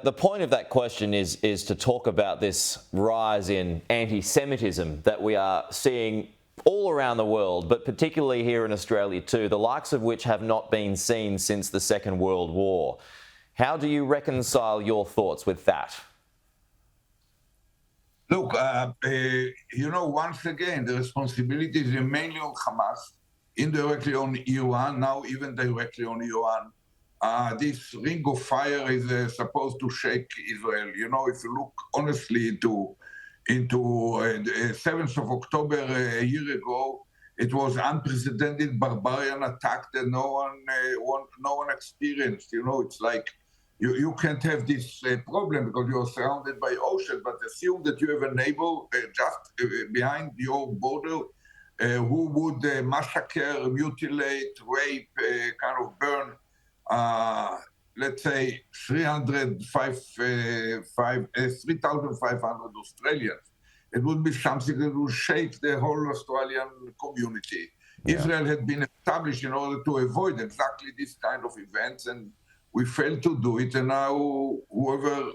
The point of that question is to talk about this rise in anti-Semitism that we are seeing all around the world, but particularly here in Australia too, the likes of which have not been seen since the Second World War. How do you reconcile your thoughts with that? Look, once again, the responsibility is mainly on Hamas, indirectly on Iran, now even directly on Iran. This ring of fire is supposed to shake Israel. If you look honestly into the 7th of October a year ago, it was unprecedented barbarian attack that no one experienced. It's like you can't have this problem because you're surrounded by ocean, but assume that you have a neighbor just behind your border who would massacre, mutilate, rape, kind of burn, let's say 3,500 Australians. It would be something that would shake the whole Australian community. Yeah. Israel had been established in order to avoid exactly this kind of events, and we failed to do it. And now whoever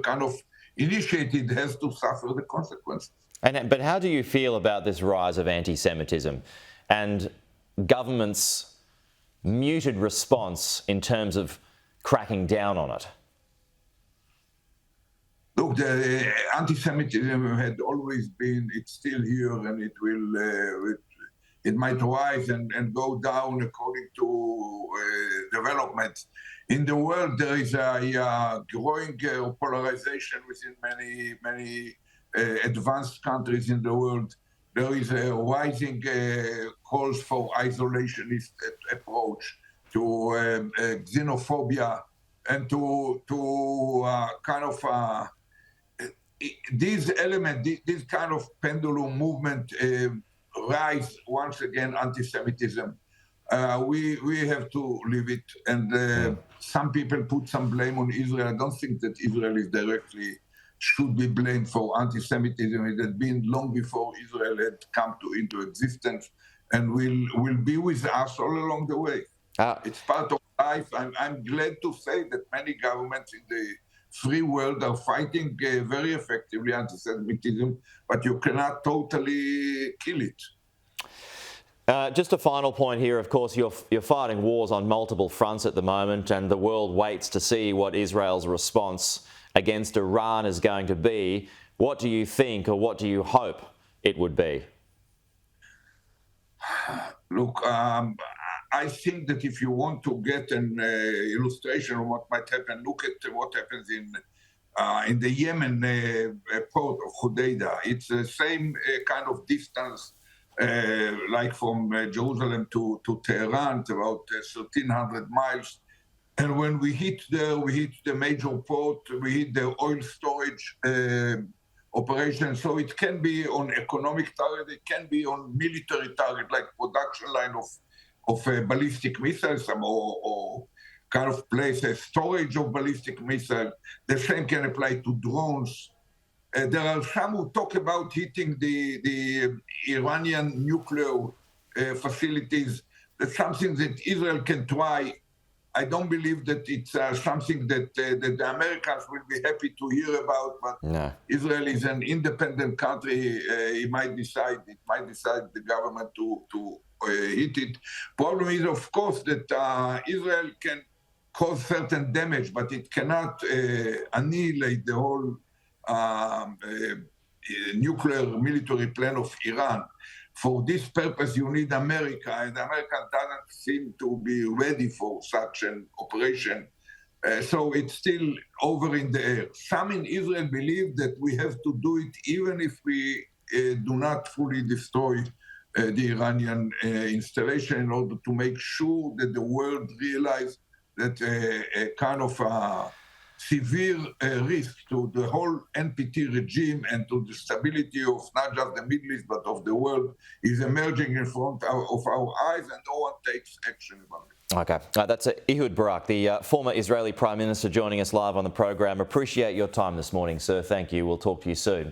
kind of initiated has to suffer the consequences. But how do you feel about this rise of anti-Semitism and governments' muted response in terms of cracking down on it? Look, the anti-Semitism had always been, it's still here, and it might rise and go down according to developments. In the world, there is a growing polarization within many advanced countries in the world. There is a rising calls for isolationist approach to xenophobia and to kind of these elements, this kind of pendulum movement rise once again anti-Semitism. We have to leave it, and some people put some blame on Israel. I don't think that Israel is directly should be blamed for anti-Semitism. It had been long before Israel had come into existence, and will be with us all along the way. It's part of life. I'm glad to say that many governments in the free world are fighting very effectively anti-Semitism, but you cannot totally kill it. Just a final point here. Of course, you're fighting wars on multiple fronts at the moment, and the world waits to see what Israel's response against Iran is going to be. What do you think, or what do you hope it would be? Look, I think that if you want to get an illustration of what might happen, look at what happens in the Yemen port of Hodeidah. It's the same kind of distance, like from Jerusalem to Tehran, it's about 1,300 miles. And when we hit there, we hit the major port, we hit the oil storage operation. So it can be on economic target, it can be on military target, like production line of ballistic missiles or kind of place a storage of ballistic missiles. The same can apply to drones. There are some who talk about hitting the Iranian nuclear facilities. That's something that Israel can try. I don't believe that it's something that the Americans will be happy to hear about, but no. Israel is an independent country. It might decide the government to hit it. Problem is, of course, that Israel can cause certain damage, but it cannot annihilate the whole nuclear military plan of Iran. For this purpose, you need America, and America doesn't seem to be ready for such an operation. So it's still over in the air. Some in Israel believe that we have to do it even if we do not fully destroy the Iranian installation, in order to make sure that the world realize that a kind of severe risk to the whole NPT regime and to the stability of not just the Middle East, but of the world, is emerging in front of our eyes, and no one takes action about it. Okay. That's Ehud Barak, the former Israeli Prime Minister, joining us live on the program. Appreciate your time this morning, sir. Thank you. We'll talk to you soon.